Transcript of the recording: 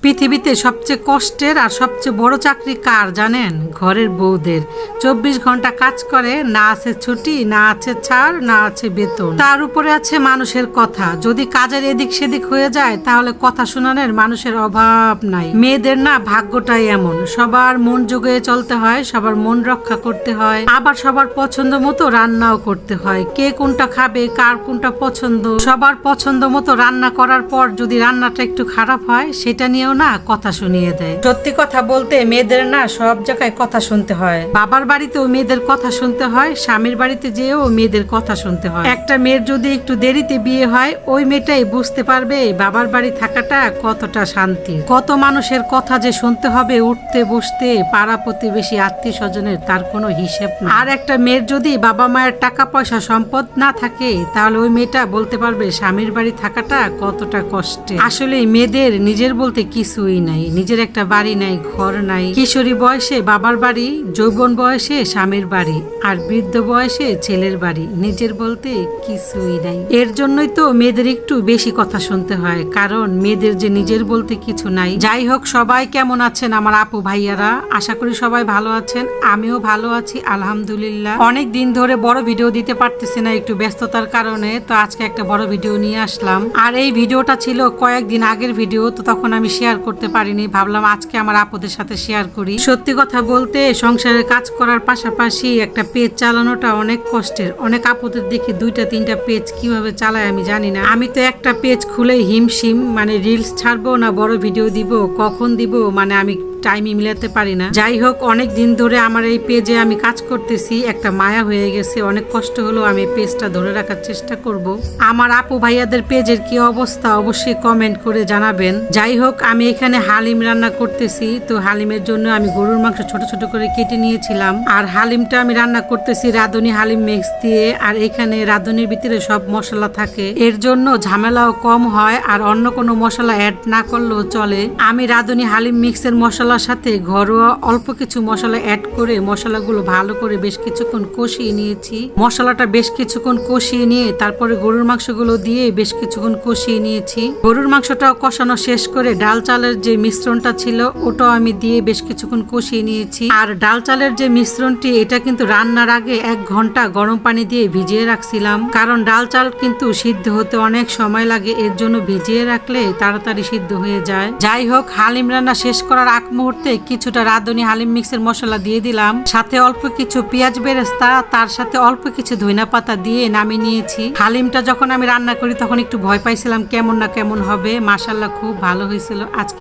পৃথিবীতে সবচেয়ে কষ্টের আর সবচেয়ে বড় চাকরি কার জানেন? ঘরের বউদের। 24 ঘন্টা কাজ করে, না আছে ছুটি, না আছে ছাড়, না আছে বেতন, তার উপরে আছে মানুষের কথা। যদি কাজের এদিক সেদিক হয়ে যায় তাহলে কথা শোনানোর মানুষের অভাব নাই। মেয়েদের না ভাগ্যটাই এমন, সবার মন জুগিয়ে চলতে হয়, সবার মন রক্ষা করতে হয়, আবার সবার পছন্দ মতো রান্নাও করতে হয়। কে কোনটা খাবে, কার কোনটা পছন্দ, সবার পছন্দ মতো রান্না করার পর যদি রান্নাটা একটু খারাপ হয় সেটা নিয়েও না কথা শুনিয়ে দেয়। সত্যি কথা বলতে মেয়েদের না সব জায়গায় কথা শুনতে হয়। বাবার বাড়িতেও মেয়েদের কথা শুনতে হয়, স্বামীর বাড়িতে যেও মেয়েদের কথা শুনতে হয়। একটা মেয়ের যদি একটু দেরিতে বিয়ে হয় ওই মেয়েটাই বুঝতে পারবে বাবার বাড়ি থাকাটা কতটা শান্তি। কত মানুষের কথা যে শুনতে হবে উঠতে বসতে, পাড়া প্রতিবেশী আত্মীয় স্বজনের তার কোনো হিসেব না। আর একটা মেয়ের যদি বাবা মায়ের টাকা পয়সা সম্পদ না থাকে তাহলে ওই মেয়েটা বলতে পারবে স্বামীর বাড়ি থাকাটা কতটা কষ্টে। আসলে মেয়েদের নিজের বলতে কিছুই নাই, নিজের একটা বাড়ি নাই, ঘর নাই। কিশোরী বয়সে বাবার বাড়ি, যৌবন বয়সে স্বামীর বাড়ি, আর বৃদ্ধ বয়সে ছেলের বাড়ি, নিজের বলতে কিছুই নাই। এর জন্যই তো মেয়েদের একটু বেশি কথা শুনতে হয়, কারণ মেয়েদের যে নিজের বলতে কিছু নাই। যাই হোক, সবাই কেমন আছেন আমার আপু ভাইয়ারা? আশা করি সবাই ভালো আছেন, আমিও ভালো আছি আলহামদুলিল্লাহ। অনেক দিন ধরে বড় ভিডিও দিতে পারতেছি না একটু ব্যস্ততার কারণে, তো আজকে একটা বড় ভিডিও নিয়ে আসলাম। আর এই ভিডিওটা ছিল কয়েকদিন আগের ভিডিও, তো তখন আমি শেয়ার করতে পারিনি, ভাবলাম আজকে আমার আপুদের সাথে শেয়ার করি। সত্যি কথা বলতে সংসারের কাজ করার পাশাপাশি একটা পেজ চালানোটা অনেক কষ্টের। অনেক আপুদের দেখি 2-3টা পেজ কিভাবে চালায় আমি জানি না। আমি তো একটা পেজ খুলে হিমশিম, মানে রিলস ছাড়বো না বড় ভিডিও দিব, কখন দিব, মানে আমি টাইমই মিলাতে পারি না। যাই হোক, অনেক দিন ধরে আমার এই পেজে আমি কাজ করতেছি, একটা মায়া হয়ে গেছে। অনেক কষ্ট হলো, আমি পেজটা ধরে রাখার চেষ্টা করব। আমার আপু ভাইয়াদের পেজের কি অবস্থা অবশ্যই কমেন্ট করে জানাবেন। যাই হোক, আমি এখানে হালিম রান্না করতেছি। তো হালিমের জন্য আমি গরুর মাংস ছোট ছোট করে কেটে নিয়েছিলাম, আর হালিমটা আমি রান্না করতেছি রাঁধুনি হালিম মিক্স দিয়ে। আর এখানে রাঁধুনির ভিতরে সব মশলা থাকে, এর জন্য ঝামেলাও কম হয়, আর অন্য কোনো মশলা অ্যাড না করলেও চলে। আমি রাঁধুনি হালিম মিক্সের মশলার সাথে ঘরোয়া অল্প কিছু মশলা অ্যাড করে মশলাগুলো ভালো করে বেশ কিছুক্ষণ কষিয়ে নিয়েছি। মশলাটা বেশ কিছুক্ষণ কষিয়ে নিয়ে তারপরে গরুর মাংসগুলো দিয়ে বেশ কিছুক্ষণ কষিয়ে নিয়েছি। গরুর মাংসটাও কষানো শেষ করে ডাল চালের যে মিশ্রণটা ছিল ওটাও আমি দিয়ে বেশ কিছুক্ষণ কষিয়ে নিয়েছি। আর ডাল চালের যে মিশ্রণটি, এটা কিন্তু রান্নার আগে 1 ঘন্টা গরম পানি দিয়ে ভিজিয়ে রাখছিলাম, কারণ ডাল চাল কিন্তু সিদ্ধ হতে অনেক সময় লাগে, এর জন্য ভিজিয়ে রাখলে তাড়াতাড়ি সিদ্ধ হয়ে যায়। যাই হোক, হালিম রান্না শেষ করার আগ মুহূর্তে কিছুটা রাঁধুনি হালিম মিক্সের মশলা দিয়ে দিলাম, সাথে অল্প কিছু পেঁয়াজ বেরেস্তা, তার সাথে অল্প কিছু ধনিয়া পাতা দিয়ে নামিয়ে নিয়েছি। হালিমটা যখন আমি রান্না করি তখন একটু ভয় পাইছিলাম কেমন না কেমন হবে, মাশাআল্লাহ খুব ভালো হয়েছিল। আজকে